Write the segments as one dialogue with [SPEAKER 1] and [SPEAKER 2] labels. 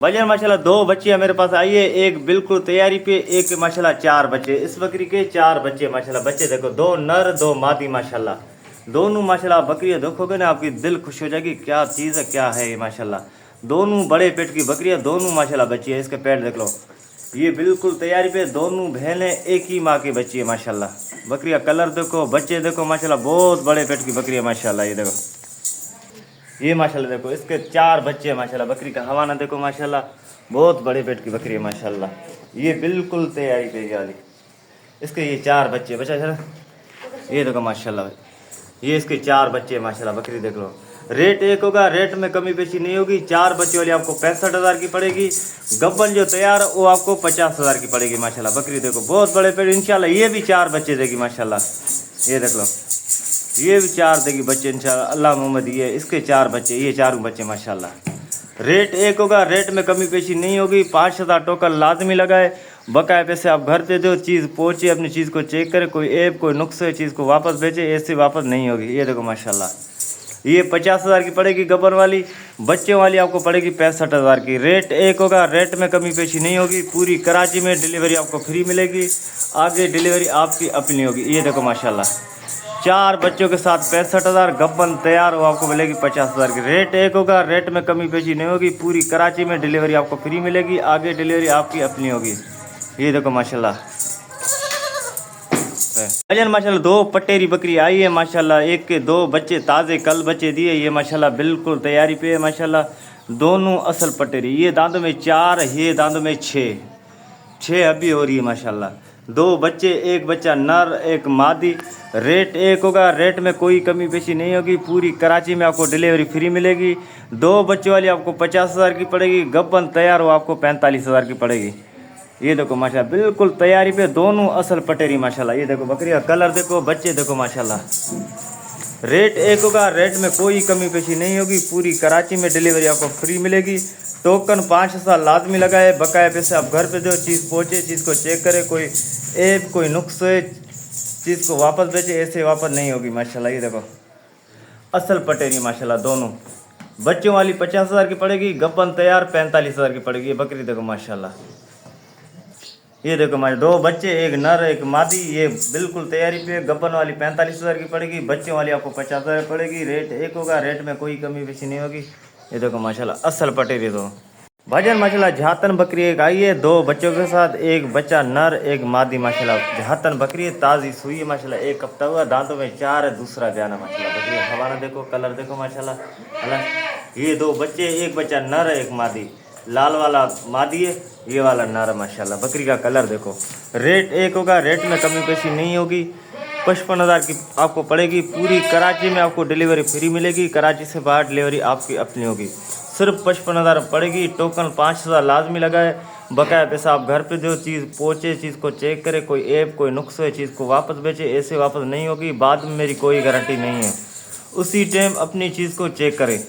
[SPEAKER 1] भाईजान माशाल्लाह दो बच्चियां मेरे पास आई है, एक बिल्कुल तैयारी पे, एक माशाल्लाह चार बच्चे। इस बकरी के चार बच्चे माशाल्लाह, बच्चे देखो दो नर दो मादी माशाल्लाह। दोनों माशाल्लाह बकरियां देखोगे ना आपकी दिल खुश हो जाएगी, क्या चीज़ है क्या है ये माशाल्लाह। दोनों बड़े पेट की बकरियां, दोनों माशाल्लाह बच्ची है। इसके पेट देख लो, ये बिल्कुल तैयारी पे, दोनों बहनें एक ही माँ की बच्ची है माशाल्लाह। बकरी का कलर देखो, बच्चे देखो माशाल्लाह, बहुत बड़े पेट की बकरी है माशाल्लाह। ये देखो, ये माशाल्लाह देखो, इसके चार बच्चे हैं माशाल्लाह। बकरी का हवाना देखो माशाल्लाह, बहुत बड़े पेट की बकरी है माशाल्लाह। ये बिल्कुल तैयारी पे वाली, इसके ये चार बच्चे बचा है। ये देखो माशाल्लाह, ये इसके चार बच्चे हैं माशाल्लाह। बकरी देख लो, रेट एक होगा, रेट में कमी पेशी नहीं होगी। चार बच्चे वाली आपको 65,000 की पड़ेगी। गब्बन जो तैयार वो आपको 50,000 की पड़ेगी माशाल्लाह। बकरी देखो बहुत बड़े पेट, इंशाल्लाह ये भी चार बच्चे देगी माशाल्लाह। ये देख लो, ये भी चार देगी बच्चे इंशाल्लाह, अल्लाह मोहम्मद। ये इसके चार बच्चे, ये चारों बच्चे माशाल्लाह। रेट एक होगा, रेट में कमी पेशी नहीं होगी। 5,000 टोकन लाजमी लगाए, बकाया पैसे आप घर पे दो, चीज़ पहुँचे, अपनी चीज़ को चेक करे, कोई ऐप कोई नुक्स है चीज़ को वापस भेजे, ऐसे वापस नहीं होगी। ये देखो माशाल्लाह, ये 50,000 की पड़ेगी गब्बर वाली। बच्चों वाली आपको पड़ेगी 65,000 की। रेट एक होगा, रेट में कमी पेशी नहीं होगी। पूरी कराची में डिलीवरी आपको फ्री मिलेगी, आगे डिलीवरी आपकी अपनी होगी। ये देखो माशाल्लाह, चार बच्चों के साथ 65,000, गब्बन तैयार हो आपको मिलेगी 50,000 की। रेट एक होगा, रेट में कमी पेशी नहीं होगी। पूरी कराची में डिलीवरी आपको फ्री मिलेगी, आगे डिलीवरी आपकी अपनी होगी। ये देखो माशाल्लाह, भजन माशाल्लाह दो पटेरी बकरी आई है माशाल्लाह। एक के दो बच्चे ताज़े कल बच्चे दिए, ये माशाल्लाह बिल्कुल तैयारी पे है माशाल्लाह। दोनों असल पटेरी, ये दांतों में 4, ये दांतों में 6 अभी हो रही है माशाल्लाह। दो बच्चे, एक बच्चा नर एक मादी। रेट एक होगा, रेट में कोई कमी पेशी नहीं होगी। पूरी कराची में आपको डिलीवरी फ्री मिलेगी। दो बच्चों वाली आपको 50,000 की पड़ेगी। गब्बन तैयार हो आपको 45,000 की पड़ेगी। ये देखो माशाल्लाह बिल्कुल तैयारी पे, दोनों असल पटेरी माशाल्लाह। ये देखो बकरी का कलर देखो, बच्चे देखो माशाल्लाह। रेट एक होगा, रेट में कोई कमी पेशी नहीं होगी। पूरी कराची में डिलीवरी आपको फ्री मिलेगी। टोकन 5 साल लाजमी लगाए, बकाया पैसे आप घर पे दो, चीज़ पहुँचे, चीज़ को चेक करे, कोई ऐप कोई नुक्स है चीज़ को वापस भेजे, ऐसे वापस नहीं होगी माशाल्लाह। ये देखो असल पटेरी माशाल्लाह। दोनों बच्चों वाली 50,000 की पड़ेगी, गब्बन तैयार 45,000 की पड़ेगी। ये बकरी देखो माशाल्लाह। ये देखो हमारे दो बच्चे, एक नर एक मादी। ये बिल्कुल तैयारी पे, गब्बन वाली 45,000 की पड़ेगी, बच्चों वाली आपको 50,000 पड़ेगी। रेट एक होगा, रेट में कोई कमी पेशी नहीं होगी। ये देखो माशाल्लाह असल पटेरी दो भाईजान माशाल्लाह। झातन बकरी एक आई है, दो बच्चों के साथ, एक बच्चा नर एक मादी माशाल्लाह। झातन बकरी है, ताज़ी सुई है माशाल्लाह। एक हफ्ता हुआ, दांतों में 4 है, दूसरा बयाना माशाल्लाह। बकरी हवाना देखो, कलर देखो माशाल्लाह। ये दो बच्चे, एक बच्चा नर एक मादी। लाल वाला मादी है, ये वाला नर माशाल्लाह। बकरी का कलर देखो। रेट एक होगा, रेट में कमी पेशी नहीं होगी। 55,000 की आपको पड़ेगी। पूरी कराची में आपको डिलीवरी फ्री मिलेगी, कराची से बाहर डिलीवरी आपकी अपनी होगी। सिर्फ 55,000 पड़ेगी। टोकन 5,000 लाजमी लगाए, बकाया पैसा आप घर पे दो, चीज़ पहुँचे, चीज़ को चेक करे, कोई ऐप कोई नुक्स है चीज़ को वापस बेचे, ऐसे वापस नहीं होगी। बाद में मेरी कोई गारंटी नहीं है, उसी टाइम अपनी चीज़ को चेक करें।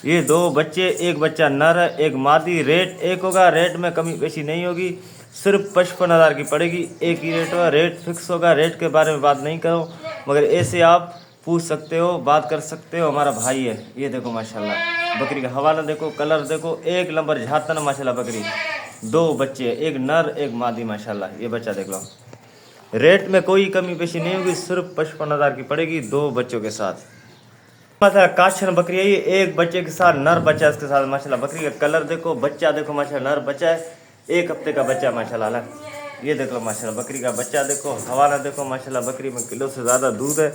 [SPEAKER 1] ये दो बच्चे, एक बच्चा नर एक मादी। रेट एक होगा, रेट में कमी पेशी नहीं होगी। सिर्फ 55,000 की पड़ेगी। एक ही रेट होगा, रेट फिक्स होगा। रेट के बारे में बात नहीं करो, मगर ऐसे आप पूछ सकते हो, बात कर सकते हो, हमारा भाई है। ये देखो माशाल्लाह, बकरी का हवाला देखो, कलर देखो, एक नंबर झातन माशाल्लाह बकरी। दो बच्चे, एक नर एक मादी माशाल्लाह। ये बच्चा देख लो, रेट में कोई कमी पेशी नहीं होगी। सिर्फ 55,000 की पड़ेगी, दो बच्चों के साथ माशाल्लाह। काशन बकरी है, ये एक बच्चे के साथ नर बच्चा इसके साथ माशाल्लाह। बकरी का कलर देखो, बच्चा देखो माशाल्लाह, नर बच्चा है, एक हफ्ते का बच्चा माशाल्लाह। ये देखो माशाल्लाह, बकरी का बच्चा देखो, हवाला देखो माशाल्लाह। बकरी में किलो से ज़्यादा दूध है,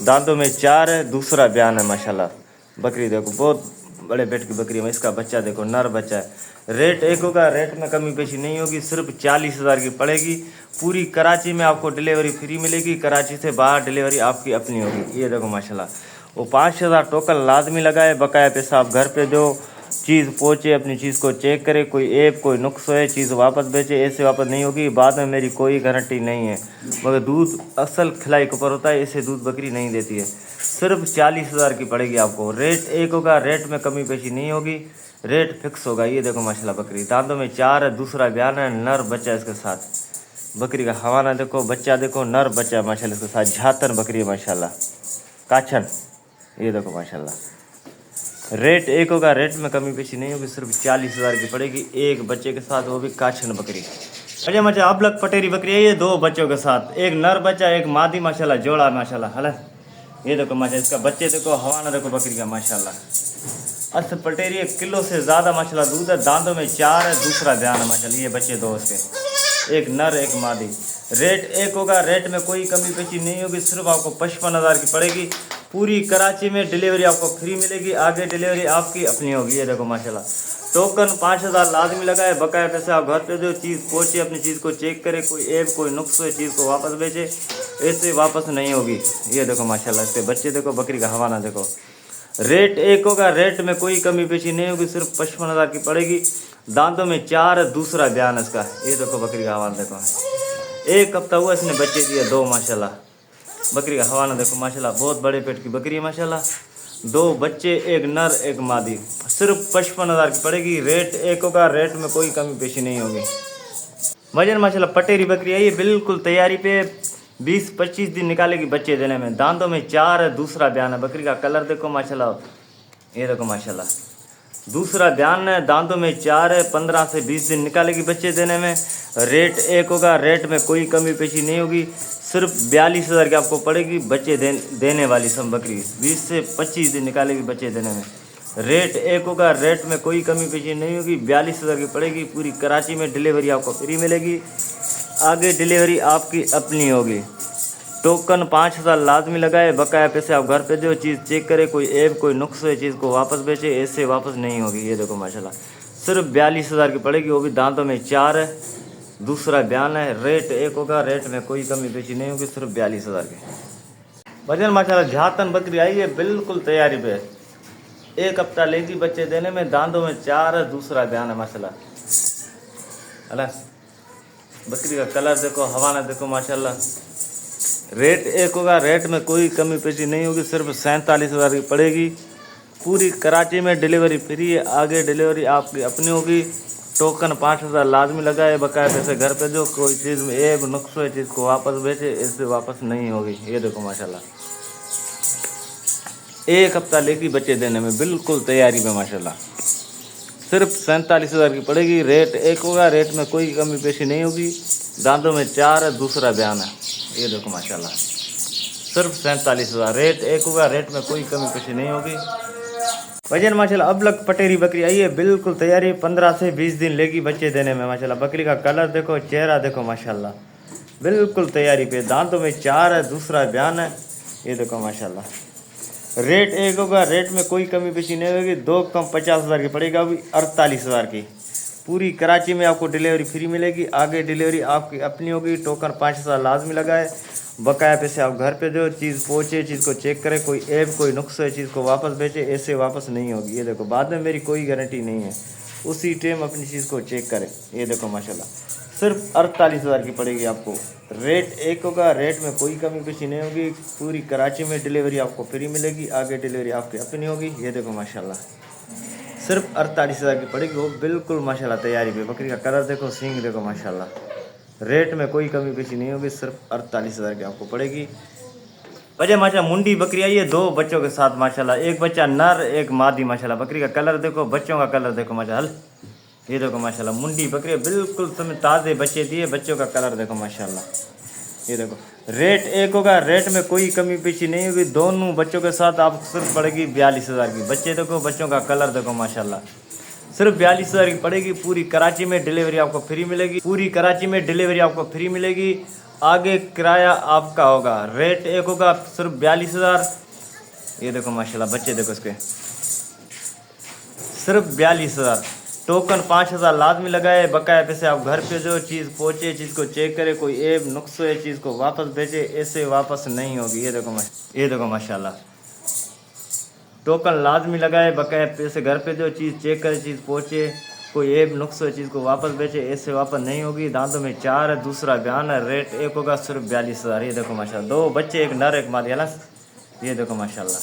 [SPEAKER 1] दांतों में 4 है, दूसरा बयान है माशाल्लाह। बकरी देखो बहुत बड़े पेट की बकरी में, इसका बच्चा देखो नर बच्चा है। रेट एक होगा, रेट में कमी पेशी नहीं होगी। सिर्फ 40,000 की पड़ेगी। पूरी कराची में आपको डिलीवरी फ्री मिलेगी, कराची से बाहर डिलीवरी आपकी अपनी होगी। ये देखो माशाल्लाह, वो 5,000 टोकन लाजमी लगाए, बकाया पैसा आप घर पे दो, चीज़ पहुँचे, अपनी चीज़ को चेक करे, कोई ऐप कोई नुक्स है चीज़ वापस बेचे, ऐसे वापस नहीं होगी। बाद में मेरी कोई गारंटी नहीं है, मगर दूध असल खिलाई के ऊपर होता है, ऐसे दूध बकरी नहीं देती है। सिर्फ 40,000 की पड़ेगी आपको। रेट एक होगा, रेट में कमी पेशी नहीं होगी, रेट फिक्स होगा। ये देखो माशाल्लाह, बकरी दांतों में 4 है, दूसरा बयान है, नर बच्चा इसके साथ। बकरी का हवाना देखो, बच्चा देखो, नर बच्चा माशाल्लाह इसके साथ। झातन बकरी है माशाल्लाह, काछन। ये देखो माशाल्लाह, रेट एक होगा, रेट में कमी पेशी नहीं होगी, सिर्फ 40,000 की पड़ेगी एक बच्चे के साथ, वो भी काछन बकरी। अजय मचा अब लग पटेरी बकरी है ये 2 बच्चों के साथ, एक नर बच्चा एक मादी माशाल्लाह, जोड़ा माशाल्लाह। हला ये देखो माशा, इसका बच्चे देखो, हवाना देखो बकरी का माशाल्लाह। अस पटेरी 1 किलो से ज़्यादा माशाल्लाह दूध है, दांतों में 4 है, दूसरा ध्यान है माशाल्लाह। ये बच्चे 2 उसके, एक नर एक मादी। रेट एक होगा, रेट में कोई कमी पेशी नहीं होगी, सिर्फ आपको 55,000 की पड़ेगी। पूरी कराची में डिलीवरी आपको फ्री मिलेगी, आगे डिलीवरी आपकी अपनी होगी। ये देखो माशाल्लाह, टोकन 5,000 लाजमी लगा है, बकाया पैसे आप घर पे दो, चीज़ पहुँचे, अपनी चीज़ को चेक करे, कोई ऐप कोई नुक्स हो चीज़ को वापस भेजे, ऐसे वापस नहीं होगी। ये देखो माशाल्लाह, इसके बच्चे देखो, बकरी का हवाना देखो। रेट एक होगा, रेट में कोई कमी पेशी नहीं होगी, सिर्फ 55,000 की पड़ेगी। दांतों में 4 है, दूसरा बयान है इसका। ये देखो बकरी का हवाना देखो, 1 हफ्ता हुआ इसने बच्चे दिए 2 माशाल्लाह। बकरी का हवाना देखो माशाल्लाह, बहुत बड़े पेट की बकरी है माशाल्लाह। 2 बच्चे, एक नर एक मादी, सिर्फ 55,000 की पड़ेगी। रेट एक होगा, रेट में कोई कमी पेशी नहीं होगी। वजन माशाल्लाह पटेरी बकरी है ये, बिल्कुल तैयारी पे, 20-25 दिन निकालेगी बच्चे देने में। दांतों में 4 है, दूसरा बयान है। बकरी का कलर देखो माशाल्लाह, ये देखो माशाल्लाह, दूसरा बयान है, दांतों में 4 है, 15 से 20 दिन निकालेगी बच्चे देने में। रेट एक होगा, रेट में कोई कमी पेशी नहीं होगी, सिर्फ 42,000 की आपको पड़ेगी बच्चे देने वाली सब बकरी। 20 से 25 दिन निकालेगी बच्चे देने में। रेट एक होगा, रेट में कोई कमी पेशी नहीं होगी, 42,000 की पड़ेगी। पूरी कराची में डिलीवरी आपको फ्री मिलेगी, आगे डिलीवरी आपकी अपनी होगी। टोकन 5,000 लाजमी लगाए, बकाया पैसे आप घर पे दो, चीज़ चेक करे, कोई ऐप कोई नुक्स है चीज़ को वापस बेचे, ऐसे वापस नहीं होगी। ये देखो माशाल्लाह, सिर्फ 42,000 की पड़ेगी, वो भी दांतों में 4 है, दूसरा बयान है। रेट एक होगा, रेट में कोई कमी पेशी नहीं होगी, सिर्फ 42,000 की। वजन माशाल्लाह झातन बकरी आई है, बिल्कुल तैयारी पे, 1 हफ्ता लेगी बच्चे देने में। दांतों में 4 है, दूसरा बयान है माशाल्लाह। अला बकरी का कलर देखो, हवाना देखो माशाल्लाह। रेट एक होगा, रेट में कोई कमी पेशी नहीं होगी, सिर्फ 47,000 की पड़ेगी। पूरी कराची में डिलीवरी फ्री है, आगे डिलीवरी आपकी अपनी होगी। टोकन 5,000 लाजमी लगाए, बकाया पैसे घर पे जो, कोई चीज़ में एक नुक्स है चीज़ को वापस बेचे, इससे वापस नहीं होगी। ये देखो माशाल्लाह, 1 हफ्ता लेगी बच्चे देने में, बिल्कुल तैयारी में माशाल्लाह। सिर्फ 47,000 की पड़ेगी। रेट एक होगा, रेट में कोई कमी पेशी नहीं होगी, दांतों में 4 है, दूसरा बयान है। ये देखो माशाल्लाह, सिर्फ 47,000 रेट एक होगा, रेट में कोई कमी पेशी नहीं होगी। वजन माशाल्लाह अब लग पटेरी बकरी आई है, बिल्कुल तैयारी, 15 से 20 दिन लेगी बच्चे देने में माशाल्लाह। बकरी का कलर देखो, चेहरा देखो माशाल्लाह, बिल्कुल तैयारी पे, दांतों में 4 है, दूसरा बयान है। ये देखो माशाल्लाह, रेट एक होगा, रेट में कोई कमी पेशी नहीं होगी। 2 कम 50,000 की पड़ेगा, अभी 48,000 की। पूरी कराची में आपको डिलीवरी फ्री मिलेगी, आगे डिलीवरी आपकी अपनी होगी। टोकन 5,000 लाजमी लगाए, बकाया पैसे आप घर पे दो, चीज़ पहुँचे, चीज़ को चेक करें, कोई ऐप कोई नुक्स है चीज़ को वापस बेचे, ऐसे वापस नहीं होगी। ये देखो, बाद में मेरी कोई गारंटी नहीं है, उसी टाइम अपनी चीज़ को चेक करें। ये देखो माशाल्लाह, सिर्फ 48,000 की पड़ेगी आपको। रेट एक होगा, रेट में कोई कमी पेशी नहीं होगी। पूरी कराची में डिलीवरी आपको फ्री मिलेगी, आगे डिलीवरी आपकी अपनी होगी। ये देखो माशाल्लाह, सिर्फ 48,000 की पड़ेगी, वो बिल्कुल माशाल्लाह तैयारी पे। बकरी का कलर देखो, सींग देखो माशाल्लाह, रेट में कोई कमी पेशी नहीं होगी, सिर्फ 48,000 की आपको पड़ेगी। वजह माशाल्लाह मुंडी बकरी आई है 2 बच्चों के साथ माशाल्लाह, एक बच्चा नर एक मादी माशाल्लाह। बकरी का कलर देखो, बच्चों का कलर देखो माशाल्लाह। ये देखो माशाल्लाह, मुंडी बकरी बिल्कुल तुम्हें ताज़े बच्चे दिए, बच्चों का कलर देखो माशाल्लाह। ये देखो, रेट एक होगा, रेट में कोई कमी पेशी नहीं होगी। दोनों बच्चों के साथ आपको सिर्फ पड़ेगी 42,000 की। बच्चे देखो, बच्चों का कलर देखो माशाल्लाह, सिर्फ 42,000 की पड़ेगी। पूरी कराची में डिलीवरी आपको फ्री मिलेगी, पूरी कराची में डिलीवरी आपको फ्री मिलेगी, आगे किराया आपका होगा। रेट एक होगा, सिर्फ 42,000। ये देखो माशाल्लाह, बच्चे देखो इसके, सिर्फ 42,000। टोकन 5,000 लाजमी लगाए, बकाया पैसे आप घर पे जो, चीज़ पहुँचे, चीज़ को चेक करे, कोई ऐप नुक्स है चीज़ को वापस भेजे, ऐसे वापस नहीं होगी। ये देखो माशाल्लाह, टोकन लाजमी लगाए, बकाया पैसे घर पे जो, चीज़ चेक करे, चीज़ पहुँचे, कोई ऐप नुक्स है चीज़ को वापस बेचे, ऐसे वापस नहीं होगी। दांतों में 4 है, दूसरा बयान है। रेट एक होगा, सिर्फ 42,000। ये देखो माशाल्लाह, 2 बच्चे, एक नर एक मादी है ना। ये देखो माशाल्लाह,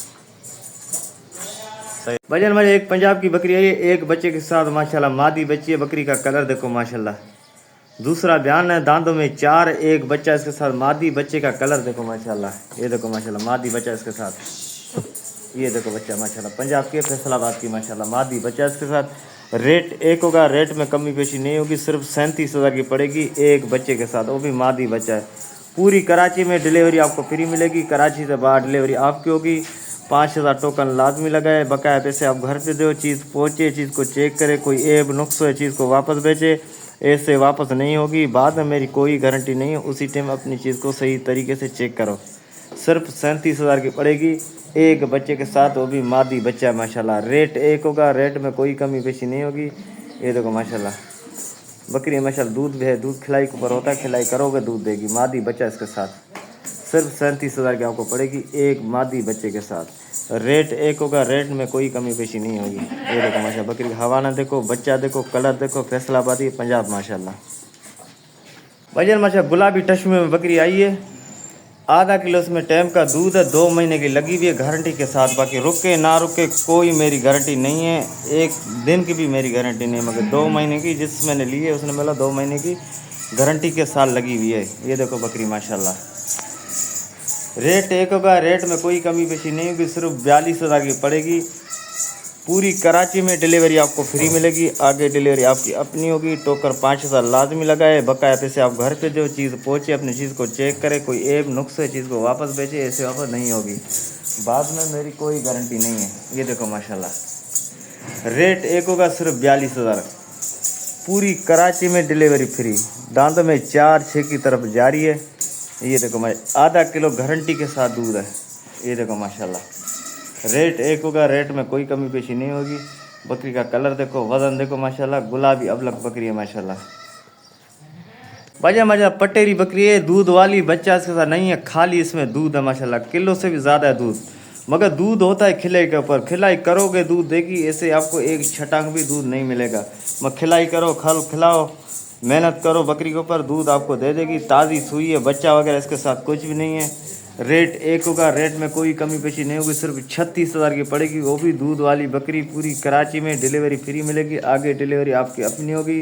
[SPEAKER 1] सही। वजन में एक पंजाब की बकरी है, एक बच्चे के साथ माशाल्लाह, मादी बच्ची है। बकरी का कलर देखो माशाल्लाह, दूसरा बयान है। दांतों में 4, एक बच्चा इसके साथ, मादी बच्चे का कलर देखो माशाल्लाह। ये देखो माशाल्लाह, मादी बच्चा इसके साथ। ये देखो बच्चा माशाल्लाह पंजाब के फैसलाबाद की माशाल्लाह मादी बच्चा इसके साथ। रेट एक होगा, रेट में कमी पेशी नहीं होगी, सिर्फ 37,000 की पड़ेगी एक बच्चे के साथ, वो भी मादी बच्चा है। पूरी कराची में डिलीवरी आपको फ्री मिलेगी, कराची से बाहर डिलीवरी आपकी होगी। 5,000 टोकन लाजमी लगाए, बकाया पैसे आप घर पे दो, चीज़ पहुँचे, चीज़ को चेक करे, कोई ऐब नुक्स है चीज़ को वापस भेजे, ऐसे वापस नहीं होगी। बाद में मेरी कोई गारंटी नहीं है, उसी टाइम अपनी चीज़ को सही तरीके से चेक करो। सिर्फ 37,000 की पड़ेगी एक बच्चे के साथ, वो भी मादी बच्चा है माशाल्लाह। रेट एक होगा, रेट में कोई कमी पेशी नहीं होगी। ये देखो माशाल्लाह बकरी माशाल्लाह दूध भी है, दूध खिलाई के ऊपर होता है, खिलाई करोगे दूध देगी। मादी बच्चा इसके साथ सिर्फ 37,000 की आपको पड़ेगी एक मादी बच्चे के साथ। रेट एक होगा, रेट में कोई कमी पेशी नहीं होगी। ये देखो माशाल्लाह बकरी का हवाना देखो, बच्चा देखो, कलर देखो, फैसलाबादी पंजाब माशाल्लाह। वजन माशाल्लाह गुलाबी टश्मे में बकरी आई है, आधा किलो इसमें टाइम का दूध है, 2 महीने की लगी हुई है गारंटी के साथ। बाकी रुके ना रुके कोई मेरी गारंटी नहीं है, एक दिन की भी मेरी गारंटी नहीं है, मगर 2 महीने की जिस मैंने ली है उसने बोला 2 महीने की गारंटी के साथ लगी हुई है। ये देखो बकरी माशाल्लाह। रेट एक होगा, रेट में कोई कमी पेशी नहीं होगी, सिर्फ 42,000 की पड़ेगी। पूरी कराची में डिलीवरी आपको फ्री मिलेगी, आगे डिलीवरी आपकी अपनी होगी। टोकर 5,000 लाजमी लगाए, बकाया पैसे आप घर पे दो, चीज़ पहुँचे, अपनी चीज़ को चेक करे, कोई ऐब नुक्स है चीज़ को वापस भेजे, ऐसे वापस नहीं होगी। बाद में मेरी कोई गारंटी नहीं है। ये देखो माशाल्लाह रेट एक होगा, सिर्फ 42,000। पूरी कराची में डिलीवरी फ्री, दांतों में 4-6 की तरफ जारी है। ये देखो मैं आधा किलो गारंटी के साथ दूध है। ये देखो माशाल्लाह रेट एक होगा, रेट में कोई कमी पेशी नहीं होगी। बकरी का कलर देखो, वजन देखो माशाल्लाह, गुलाबी अबलक बकरी है माशाल्लाह। वजह माशाल्लाह पटेरी बकरी है, दूध वाली बच्चा इसके साथ नहीं है, खाली इसमें दूध है माशाल्लाह, किलो से भी ज़्यादा है दूध। मगर दूध होता है खिलाई के ऊपर, खिलाई करोगे दूध देगी, ऐसे आपको एक छटांग भी दूध नहीं मिलेगा। मगर खिलाई करो, खल खिलाओ, मेहनत करो, बकरी के ऊपर दूध आपको दे देगी। ताज़ी सुई है, बच्चा वगैरह इसके साथ कुछ भी नहीं है। रेट एक होगा, रेट में कोई कमी पेशी नहीं होगी, सिर्फ 36,000 की पड़ेगी, वो भी दूध वाली बकरी। पूरी कराची में डिलीवरी फ्री मिलेगी, आगे डिलीवरी आपकी अपनी होगी।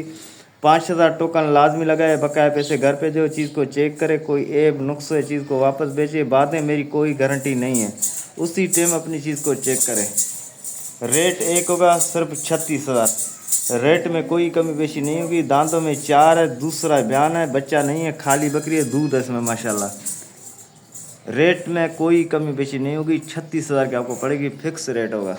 [SPEAKER 1] 5,000 टोकन लाजमी लगाए, बकाया पैसे घर पे दो, चीज़ को चेक करे, कोई ऐब नुक्स है चीज़ को वापस भेजे। बाद में मेरी कोई गारंटी नहीं है, उसी टाइम अपनी चीज़ को चेक करें। रेट एक होगा, सिर्फ 36,000। रेट में कोई कमी पेशी नहीं होगी। दांतों में 4 है, दूसरा बयान है, बच्चा नहीं है, खाली बकरी है, दूध है इसमें माशाल्लाह। रेट में कोई कमी पेशी नहीं होगी, 36,000 की आपको पड़ेगी, फिक्स रेट होगा।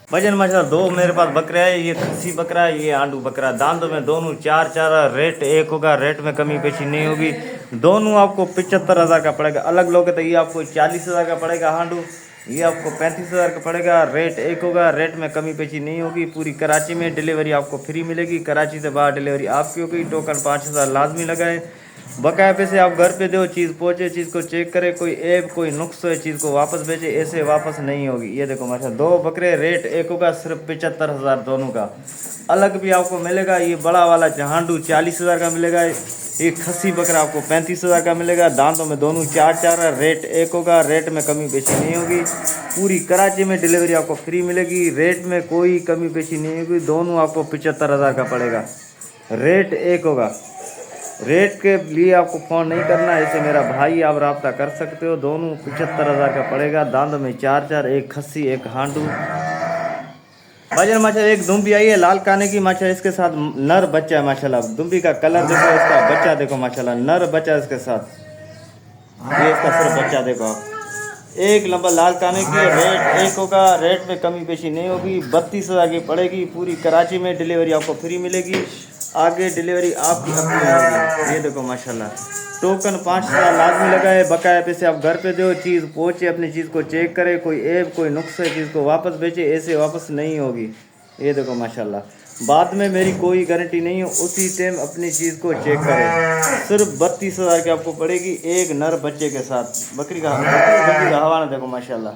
[SPEAKER 1] वजन माशाल्लाह 2 मेरे पास बकरे हैं, ये खस्सी बकरा है, ये आंडू बकरा। दांतों में दोनों 4 रेट एक होगा, रेट में कमी पेशी नहीं होगी। दोनों आपको 75,000 का पड़ेगा। अलग लोगे तो ये आपको 40,000 का पड़ेगा हांडू, ये आपको 35,000 का पड़ेगा। रेट एक होगा, रेट में कमी पेशी नहीं होगी। पूरी कराची में डिलीवरी आपको फ्री मिलेगी, कराची से बाहर डिलीवरी आपकी होगी। टोकन 5,000 लाजमी लगाए, बकाया पैसे आप घर पे दो, चीज़ पहुँचे, चीज़ को चेक करे, कोई ऐब कोई नुक्स है चीज़ को वापस भेजे, ऐसे वापस नहीं होगी। ये देखो माशाल्लाह 2 बकरे, रेट एक होगा, सिर्फ 75,000 दोनों का। अलग भी आपको मिलेगा, ये बड़ा वाला हांडू 40,000 का मिलेगा, ये खस्सी बकरा आपको 35,000 का मिलेगा। दांतों में दोनों 4 है, रेट एक होगा, रेट में कमी पेशी नहीं होगी। पूरी कराची में डिलीवरी आपको फ्री मिलेगी, रेट में कोई कमी पेशी नहीं होगी। दोनों आपको 75,000 का पड़ेगा, रेट एक होगा। रेट के लिए आपको फ़ोन नहीं करना, ऐसे मेरा भाई आप रब्ता कर सकते हो। दोनों 75,000 का पड़ेगा। दांतों में 4, एक खस्सी एक हांडू। वजन माशाल्लाह एक दुम्बी आई है लाल काने की माशाल्लाह, इसके साथ नर बच्चा है माशाल्लाह। दुम्बी का कलर देखो, इसका बच्चा देखो माशाल्लाह, नर बच्चा इसके साथ। ये इसका सिर्फ बच्चा देखो आप, एक लंबा लाल काने की। रेट एक होगा, रेट में कमी पेशी नहीं होगी। 32,000 की पड़ेगी। पूरी कराची में डिलीवरी आपको फ्री मिलेगी, आगे डिलीवरी आपकी अपनी होगी। ये देखो माशाल्लाह टोकन 5,000 लाजमी लगाए, बकाया पैसे आप घर पे दो, चीज़ पहुँचे, अपनी चीज़ को चेक करे, कोई ऐब कोई नुक्स है चीज़ को वापस भेजे, ऐसे वापस नहीं होगी। ये देखो माशाल्लाह बाद में मेरी कोई गारंटी नहीं है, उसी टाइम अपनी चीज़ को चेक करें। सिर्फ 32,000 की आपको पड़ेगी, एक नर बच्चे के साथ। बकरी का हवाना देखो माशाल्लाह,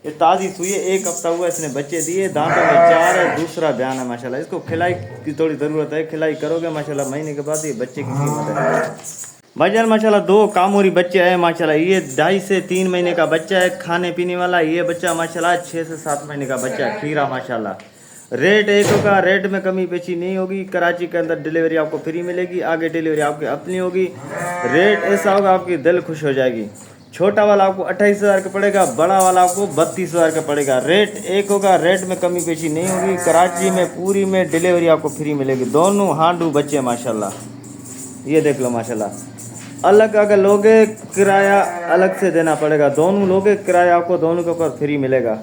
[SPEAKER 1] ये ताज़ी सुई है, 1 हफ्ता हुआ इसने बच्चे दिए। दांतों में 4 है, दूसरा बयान है माशाल्लाह। इसको खिलाई की थोड़ी ज़रूरत है, खिलाई करोगे माशाल्लाह महीने के बाद ये बच्चे की कीमत है। भाईजान माशाल्लाह 2 कामोरी बच्चे हैं माशाल्लाह। ये 2.5 से 3 महीने का बच्चा है, खाने पीने वाला। ये बच्चा माशाल्लाह 6 से 7 महीने का बच्चा है, खीरा माशाल्लाह। रेट एक होगा, रेट में कमी पेशी नहीं होगी। कराची के अंदर डिलीवरी आपको फ्री मिलेगी, आगे डिलीवरी आपकी अपनी होगी। रेट ऐसा होगा आपकी दिल खुश हो जाएगी। छोटा वाला आपको 28,000 का पड़ेगा, बड़ा वाला आपको 32,000 का पड़ेगा। रेट एक होगा, रेट में कमी पेशी नहीं होगी। कराची में पूरी में डिलीवरी आपको फ्री मिलेगी। दोनों हांडू बच्चे माशाल्लाह, ये देख लो माशाल्लाह। अलग अगर लोगे किराया अलग से देना पड़ेगा, दोनों लोगे किराया आपको दोनों के ऊपर फ्री मिलेगा।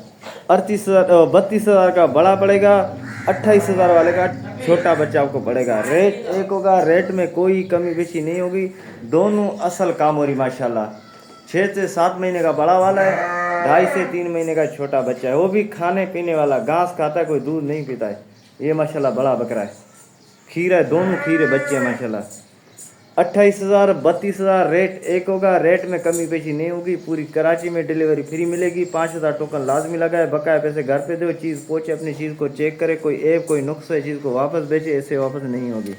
[SPEAKER 1] 32,000 का बड़ा पड़ेगा, 28,000 वाले का छोटा बच्चा आपको पड़ेगा। रेट एक होगा, रेट में कोई कमी बेशी नहीं होगी। दोनों असल काम हो रही माशाल्लाह। 6 से 7 महीने का बड़ा वाला है, 2.5 से 3 महीने का छोटा बच्चा है, वो भी खाने पीने वाला, घास खाता है, कोई दूध नहीं पीता है। ये माशाल्लाह बड़ा बकरा है, खीरा है, दोनों खीरे बच्चे हैं माशाल्लाह। 28,000 32,000 रेट एक होगा, रेट में कमी पेशी नहीं होगी। पूरी कराची में डिलीवरी फ्री मिलेगी। 5,000 टोकन लाजमी लगा है, बकाया पैसे घर पे दो, चीज़ पहुँचे, अपनी चीज़ को चेक करे, कोई ऐप कोई नुक्स है चीज़ को वापस भेजे, ऐसे वापस नहीं होगी।